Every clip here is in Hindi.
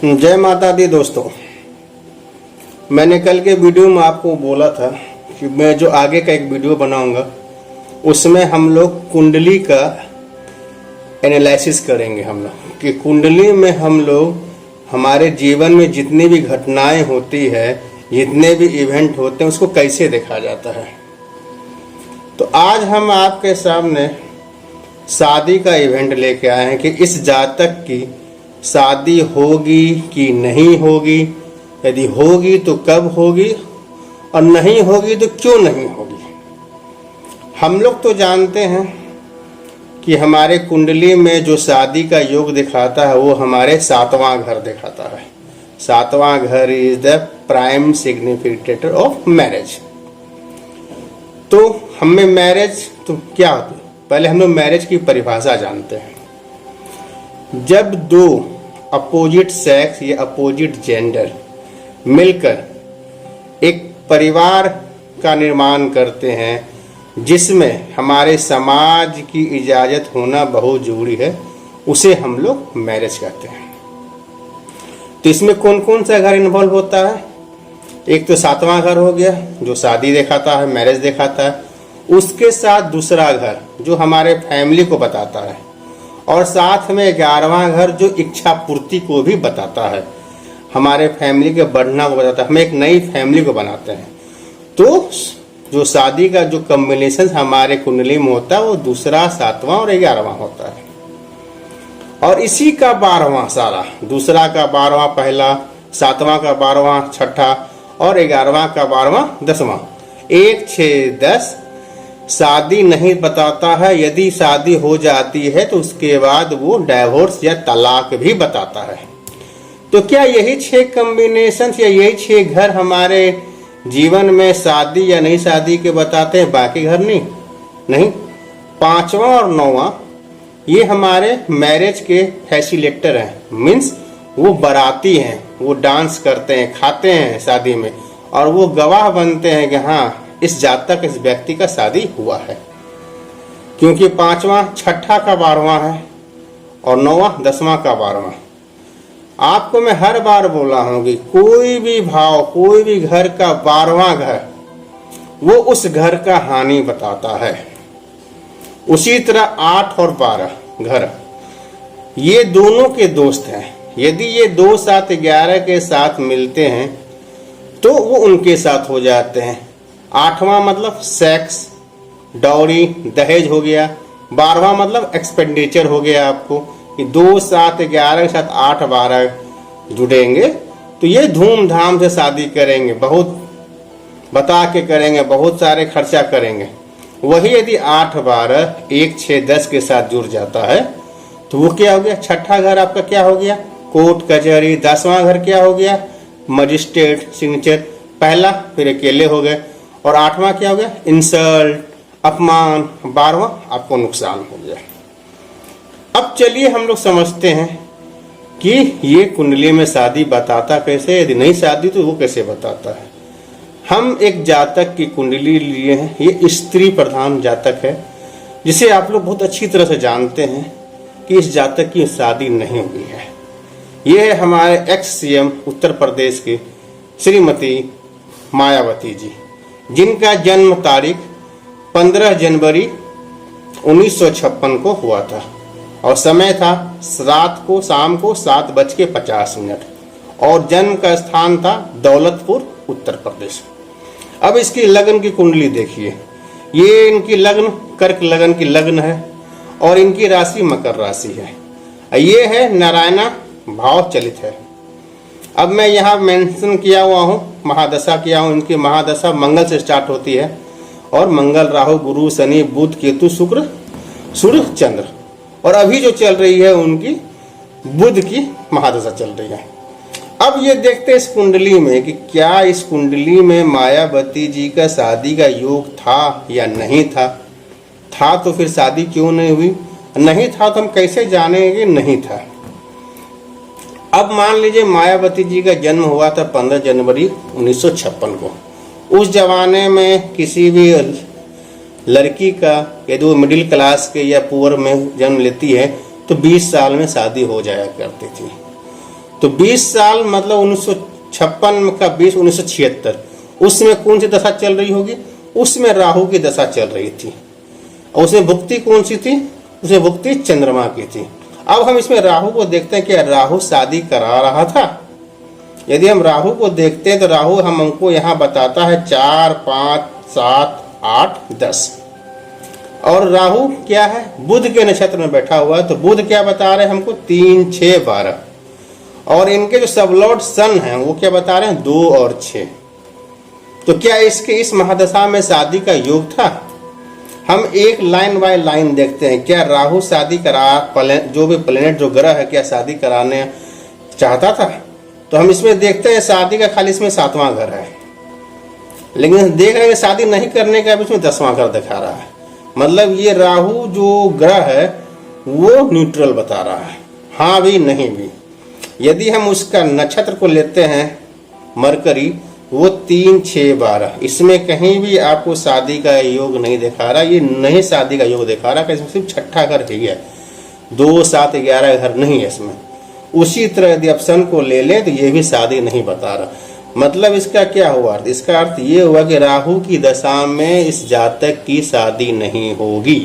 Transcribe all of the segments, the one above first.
जय माता दी दोस्तों। मैंने कल के वीडियो में आपको बोला था कि मैं जो आगे का एक वीडियो बनाऊंगा उसमें हम लोग कुंडली का एनालिसिस करेंगे। हम लोग कि कुंडली में हम लोग हमारे जीवन में जितनी भी घटनाएं होती है, जितने भी इवेंट होते हैं, उसको कैसे देखा जाता है। तो आज हम आपके सामने शादी का इवेंट लेके आए हैं कि इस जातक की शादी होगी कि नहीं होगी, यदि होगी तो कब होगी और नहीं होगी तो क्यों नहीं होगी। हम लोग तो जानते हैं कि हमारे कुंडली में जो शादी का योग दिखाता है वो हमारे 7वां घर दिखाता है। 7वां घर is the prime significator of marriage. तो हमें मैरिज तो क्या होती है, पहले हम लोग मैरिज की परिभाषा जानते हैं। जब दो अपोजिट सेक्स या अपोजिट जेंडर मिलकर एक परिवार का निर्माण करते हैं जिसमें हमारे समाज की इजाजत होना बहुत जरूरी है, उसे हम लोग मैरिज कहते हैं। तो इसमें कौन कौन सा घर इन्वॉल्व होता है? एक तो 7वां घर हो गया जो शादी दिखाता है, मैरिज दिखाता है। उसके साथ दूसरा घर जो हमारे फैमिली को बताता है, और साथ में 11वां घर जो इच्छा पूर्ति को भी बताता है, हमारे फैमिली के बढ़ना को बताता है। हम एक नई फैमिली को बनाते हैं। तो जो शादी का जो कॉम्बिनेशन हमारे कुंडली में होता है वो दूसरा, 7वां और 11वां होता है। और इसी का 12वां सारा, दूसरा का 12वां पहला, 7वां का 12वां छठा और 11वां का 12वां 10वां, 1 6 10 शादी नहीं बताता है। यदि शादी हो जाती है तो उसके बाद वो डाइवोर्स या तलाक भी बताता है। तो क्या यही 6 कॉम्बिनेशन या यही 6 घर हमारे जीवन में शादी या नहीं शादी के बताते हैं, बाकी घर नहीं। 5वां और 9वां ये हमारे मैरिज के फैसिलिटेटर हैं। मीन्स वो बाराती हैं, वो डांस करते हैं, खाते हैं शादी में, और वो गवाह बनते हैं कि हाँ इस जातक इस व्यक्ति का शादी हुआ है। क्योंकि 5वां छठा का 12वां है और 9वां 10वां का 12वां। आपको मैं हर बार बोला हूं कि कोई भी भाव, कोई भी घर का 12वां घर वो उस घर का हानि बताता है। उसी तरह 8 और 12 घर ये दोनों के दोस्त हैं। यदि ये 2 7 11 के साथ मिलते हैं तो वो उनके साथ हो जाते हैं। 8वां मतलब सेक्स, डॉरी, दहेज हो गया। 12वां मतलब एक्सपेंडिचर हो गया। आपको कि 2 7 11 के साथ 8 12 जुड़ेंगे तो ये धूमधाम से शादी करेंगे, बहुत बता के करेंगे, बहुत सारे खर्चा करेंगे। वही यदि 8 12 1 6 10 के साथ जुड़ जाता है तो वो क्या हो गया? छठा घर आपका क्या हो गया? कोर्ट कचहरी। 10वां घर क्या हो गया? मजिस्ट्रेट, सिग्नेचर, पहला, फिर अकेले हो गए। और 8वां क्या हो गया? इंसल्ट, अपमान। 12वां आपको नुकसान हो गया। अब चलिए हम लोग समझते हैं कि ये कुंडली में शादी बताता कैसे, यदि नहीं शादी तो वो कैसे बताता है। हम एक जातक की कुंडली लिए हैं। ये स्त्री प्रधान जातक है जिसे आप लोग बहुत अच्छी तरह से जानते हैं कि इस जातक की शादी नहीं हुई है। ये है हमारे एक्स सीएम उत्तर प्रदेश की श्रीमती मायावती जी, जिनका जन्म तारीख 15 जनवरी 1956 को हुआ था और समय था रात को, शाम को 7:50 और जन्म का स्थान था दौलतपुर, उत्तर प्रदेश। अब इसकी लग्न की कुंडली देखिए। ये इनकी लग्न कर्क लग्न की लग्न है और इनकी राशि मकर राशि है। ये है नारायणा भाव चलित है। अब मैं यहाँ मेंशन किया हुआ हूँ, महादशा किया हूँ। इनकी महादशा मंगल से स्टार्ट होती है और मंगल, राहु, गुरु, शनि, बुध, केतु, शुक्र, सूर्य, चंद्र। और अभी जो चल रही है उनकी बुध की महादशा चल रही है। अब ये देखते हैं इस कुंडली में कि क्या इस कुंडली में मायावती जी का शादी का योग था या नहीं था। था तो फिर शादी क्यों नहीं हुई? नहीं था तो हम कैसे जानेंगे नहीं था। अब मान लीजिए मायावती जी का जन्म हुआ था 15 जनवरी 1956 को। उस जमाने में किसी भी लड़की का यदि वो मिडिल क्लास के या पुअर में जन्म लेती है तो 20 साल में शादी हो जाया करती थी। तो 20 साल मतलब 1956 का 20 1976, उसमें कौन सी दशा चल रही होगी? उसमें राहु की दशा चल रही थी। और उसमें भुक्ति कौन सी थी? उसमें भुक्ति चंद्रमा की थी। अब हम इसमें राहु को देखते हैं, क्या राहु शादी करा रहा था? यदि हम राहु को देखते हैं तो राहु हमको यहाँ बताता है 4, 5, 7, 8, 10। और राहु क्या है? बुध के नक्षत्र में बैठा हुआ है। तो बुध क्या बता रहे हैं हमको? 3, 6, 12। और इनके जो सबलॉर्ड सन हैं वो क्या बता रहे हैं? 2 और 6। तो क्या इसके इस महादशा में शादी का योग था? हम एक लाइन बाय लाइन देखते हैं। क्या राहु शादी करा, जो भी प्लेनेट जो ग्रह है, क्या शादी कराने चाहता था? तो हम इसमें देखते हैं शादी का खाली इसमें 7वां घर है, लेकिन देख रहे हैं शादी नहीं करने का भी इसमें 10वां घर दिखा रहा है। मतलब ये राहु जो ग्रह है वो न्यूट्रल बता रहा है, हाँ भी नहीं भी। यदि हम उसका नक्षत्र को लेते हैं मरकरी, वो 3, 6, 12, इसमें कहीं भी आपको शादी का योग नहीं दिखा रहा। ये नहीं शादी का योग दिखा रहा, इसमें सिर्फ 6ठा घर ही है, 2, 7, 11 घर नहीं है इसमें। उसी तरह यदि आप सन को ले लें तो ये भी शादी नहीं बता रहा। मतलब इसका क्या हुआ? इसका अर्थ ये हुआ कि राहु की दशा में इस जातक की शादी नहीं होगी।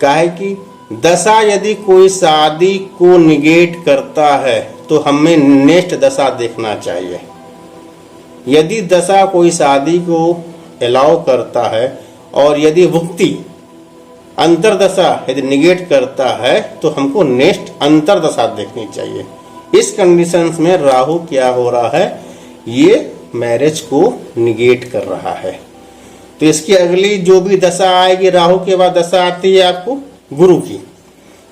काहे कि दशा यदि कोई शादी को निगेट करता है तो हमें नेक्स्ट दशा देखना चाहिए। यदि दशा कोई शादी को अलाउ करता है और यदि भुक्ति अंतरदशा यदि निगेट करता है तो हमको नेक्स्ट अंतरदशा देखनी चाहिए। इस कंडीशंस में राहु क्या हो रहा है? ये मैरिज को निगेट कर रहा है। तो इसकी अगली जो भी दशा आएगी, राहु के बाद दशा आती है आपको गुरु की।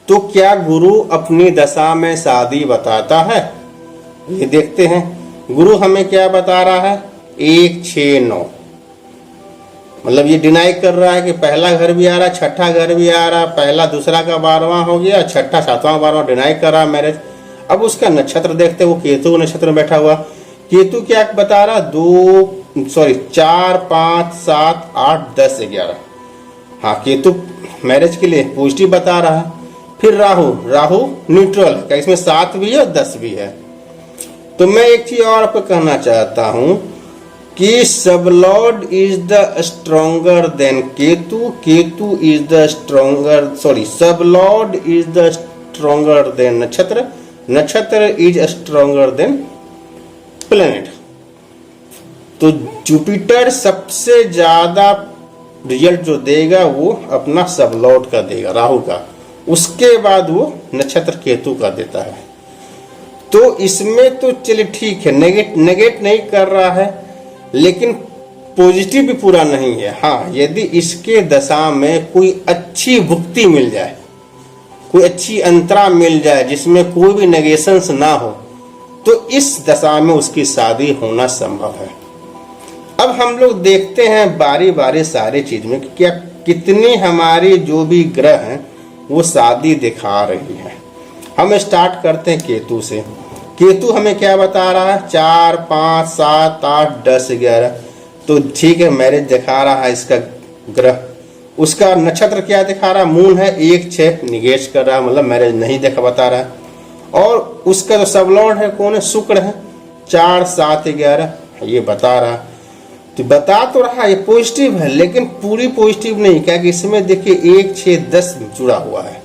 तो क्या गुरु अपनी दशा में शादी बताता है? ये देखते हैं। गुरु हमें क्या बता रहा है? 1, 6, 9। मतलब ये डिनाई कर रहा है कि पहला घर भी आ रहा, 6ठा घर भी आ रहा, पहला दूसरा का 12वां हो गया, 6ठा 7वां 12वां डिनाई कर रहा मैरिज। अब उसका नक्षत्र देखते, वो केतु नक्षत्र में बैठा हुआ। केतु क्या बता रहा? 4, 5, 7, 8, 10, 11। हाँ, केतु मैरिज के लिए पॉजिटिव बता रहा है। फिर राहु न्यूट्रल है, क्या इसमें 7 भी है और 10 भी है। तो मैं एक चीज और आपको कहना चाहता हूं कि sublord is the stronger than Ketu, Ketu is the stronger, sublord is the stronger than नक्षत्र, नक्षत्र इज स्ट्रॉन्गर देन प्लेनेट। तो जुपिटर सबसे ज्यादा रिजल्ट जो देगा वो अपना सबलॉर्ड का देगा, राहु का। उसके बाद वो नक्षत्र केतु का देता है। तो इसमें तो चलिए ठीक है, नेगेट नहीं कर रहा है, लेकिन पॉजिटिव भी पूरा नहीं है। हाँ, यदि इसके दशा में कोई अच्छी भुक्ति मिल जाए, कोई अच्छी अंतरा मिल जाए जिसमें कोई भी नेगेशंस ना हो, तो इस दशा में उसकी शादी होना संभव है। अब हम लोग देखते हैं बारी बारी सारी चीज में कि क्या कितनी हमारी जो भी ग्रह हैं वो शादी दिखा रही है। हम स्टार्ट करते हैं केतु से। केतु हमें क्या बता रहा है? 4, 5, 7, 8, 10, 11। तो ठीक है, मैरिज दिखा रहा है इसका ग्रह। उसका नक्षत्र क्या दिखा रहा है? मून है, 1, 6 निगेट कर रहा है, मतलब मैरिज नहीं देखा बता रहा है। और उसका जो सबलॉर्ड है कौन है? शुक्र है, 4, 7, 11 ये बता रहा है। तो बता तो रहा है ये पॉजिटिव है, लेकिन पूरी पॉजिटिव नहीं, क्या कि इसमें देखिए 1, 6, 10 जुड़ा हुआ है।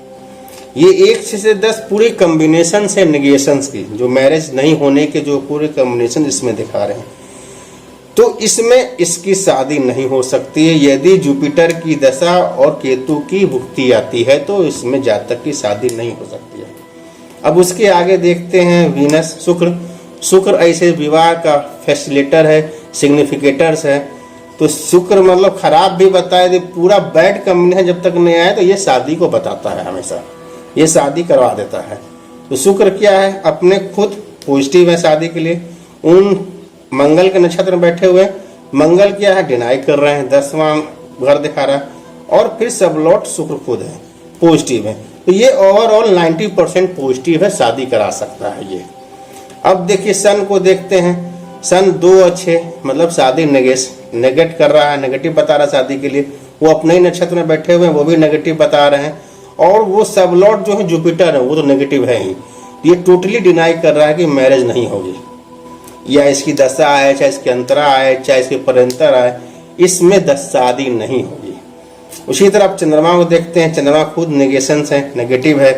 ये 1, 6 से 10 पूरी कॉम्बिनेशन है नेगेशंस की, जो मैरिज नहीं होने के जो पूरे कॉम्बिनेशन इसमें दिखा रहे हैं। तो इसमें इसकी शादी नहीं हो सकती है। यदि जुपिटर की दशा और केतु की भुक्ति आती है तो इसमें जातक की शादी नहीं हो सकती है। अब उसके आगे देखते हैं वीनस, शुक्र ऐसे विवाह का फैसिलिटेटर है, सिग्निफिकेटर्स है। तो शुक्र मतलब खराब भी बताए, यदि पूरा बैड कॉम्बिनेशन जब तक नहीं आए तो ये शादी को बताता है, हमेशा ये शादी करवा देता है। तो शुक्र क्या है? अपने खुद पॉजिटिव है शादी के लिए। उन मंगल के नक्षत्र में बैठे हुए, मंगल क्या है? डिनाई कर रहे हैं, 10वां घर दिखा रहा है। और फिर सबलॉर्ड शुक्र खुद है, पॉजिटिव है। तो ये ओवरऑल 90% पॉजिटिव है, शादी करा सकता है ये। अब देखिए सन को देखते हैं। सन 2 और 6 मतलब शादी नेगेट कर रहा है, नेगेटिव बता रहा है शादी के लिए। वो अपने ही नक्षत्र में बैठे हुए हैं, वो भी नेगेटिव बता रहे हैं। और वो सबलॉर्ड जो है जुपिटर है, वो तो नेगेटिव है ही। ये टोटली डिनाई कर रहा है कि मैरिज नहीं होगी, या इसकी दशा आए, चाहे इसके अंतरा आए, चाहे इसके परंतर आए, इसमें शादी नहीं होगी। उसी तरह आप चंद्रमा को देखते हैं, चंद्रमा खुद नेगेशंस है, नेगेटिव है।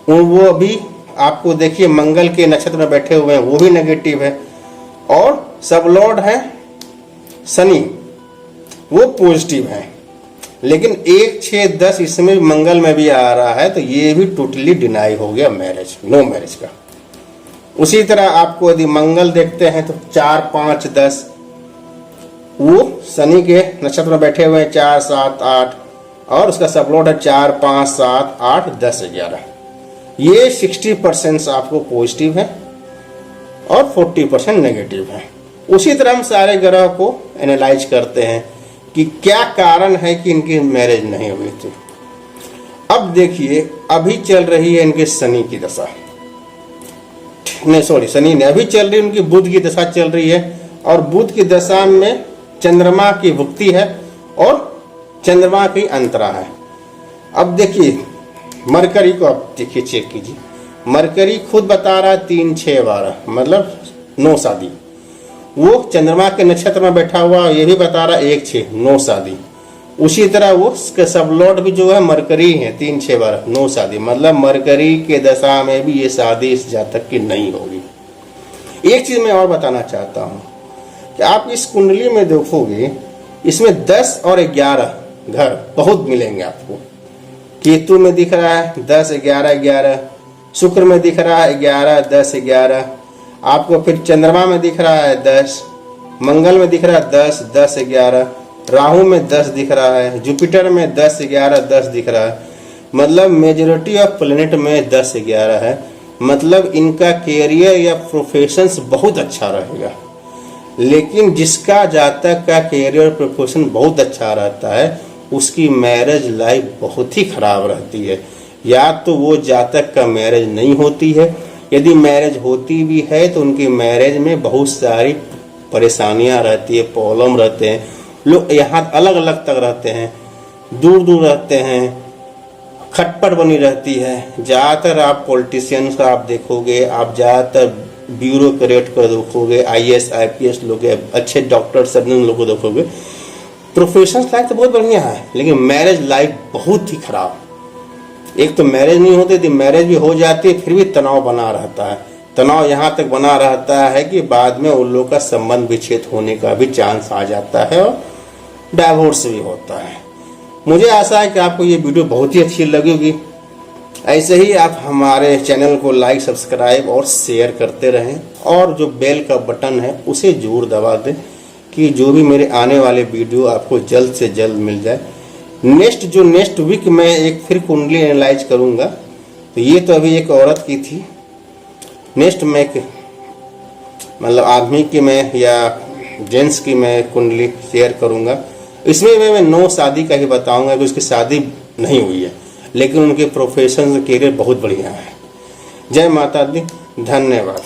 वो भी आपको देखिए मंगल के नक्षत्र में बैठे हुए हैं, वो भी नेगेटिव है। और सब लॉर्ड है शनि, वो पॉजिटिव है। लेकिन 1, 6, 10 इसमें मंगल में भी आ रहा है, तो ये भी टोटली डिनाई हो गया मैरिज, नो मैरिज का। उसी तरह आपको यदि मंगल देखते हैं तो 4, 5, 10 वो शनि के नक्षत्र में बैठे हुए हैं, 4, 7, 8, और उसका सब लॉर्ड है 4, 5, 7, 8, 10, 11। ये 60% आपको पॉजिटिव है और 40% नेगेटिव है। उसी तरह हम सारे ग्रह को एनालाइज करते हैं कि क्या कारण है कि इनकी मैरिज नहीं हुई थी। अब देखिए अभी चल रही है इनके शनि की दशा, नहीं सॉरी शनि ने अभी चल रही है, उनकी बुध की दशा चल रही है, और बुध की दशा में चंद्रमा की भुक्ति है और चंद्रमा की अंतरा है। अब देखिए मरकरी को आप देखिए, चेक कीजिए, मरकरी खुद बता रहा है 3, 6, 12 मतलब 9 शादी। वो चंद्रमा के नक्षत्र में बैठा हुआ ये भी बता रहा है 1, 6, 9 शादी। उसी तरह वो सब लॉर्ड भी जो है मरकरी है 3, 6, 12 9 शादी, मतलब मरकरी के दशा में भी ये शादी इस जातक की नहीं होगी। एक चीज मैं और बताना चाहता हूँ कि आप इस कुंडली में देखोगे, इसमें 10 और 11 घर बहुत मिलेंगे आपको। केतु में दिख रहा है 10, 11, 11, शुक्र में दिख रहा है 11, 10, 11, आपको फिर चंद्रमा में दिख रहा है 10, मंगल में दिख रहा है 10, 10, 11, राहु में 10 दिख रहा है, जुपिटर में 10, 11, 10 दिख रहा है। मतलब मेजोरिटी ऑफ प्लेनेट में 10, 11 है। मतलब इनका कैरियर या प्रोफेशंस बहुत अच्छा रहेगा। लेकिन जिसका जातक का कैरियर प्रोफेशन बहुत अच्छा रहता है, उसकी मैरिज लाइफ बहुत ही खराब रहती है। या तो वो जातक का मैरिज नहीं होती है, यदि मैरिज होती भी है तो उनकी मैरिज में बहुत सारी परेशानियां रहती है, प्रॉब्लम रहते हैं। लोग यहाँ अलग अलग तक रहते हैं, दूर दूर रहते हैं, खटपट बनी रहती है। ज़्यादातर आप पॉलिटिशियंस का आप देखोगे, आप ज़्यादातर ब्यूरोक्रेट को देखोगे, IAS IPS लोग, अच्छे डॉक्टर सब लोग को देखोगे। प्रोफेशनल लाइफ तो बहुत बढ़िया है, लेकिन मैरिज लाइफ बहुत ही खराब। एक तो मैरिज नहीं होती थी, मैरिज भी हो जाती है फिर भी तनाव बना रहता है। तनाव यहाँ तक बना रहता है कि बाद में उन लोगों का संबंध विच्छेद होने का भी चांस आ जाता है और डाइवोर्स भी होता है। मुझे आशा है कि आपको ये वीडियो बहुत ही अच्छी लगेगी। ऐसे ही आप हमारे चैनल को लाइक, सब्सक्राइब और शेयर करते रहें, और जो बेल का बटन है उसे जरूर दबा दें कि जो भी मेरे आने वाले वीडियो आपको जल्द से जल्द मिल जाए। नेक्स्ट वीक मैं एक फिर कुंडली एनालाइज करूंगा। तो ये तो अभी एक औरत की थी, नेक्स्ट में मतलब आदमी की मैं या जेंट्स की मैं कुंडली शेयर करूंगा। इसमें मैं 9 शादी का ही बताऊंगा कि उसकी शादी नहीं हुई है, लेकिन उनके प्रोफेशन कैरियर बहुत बढ़िया है। जय माता दी, धन्यवाद।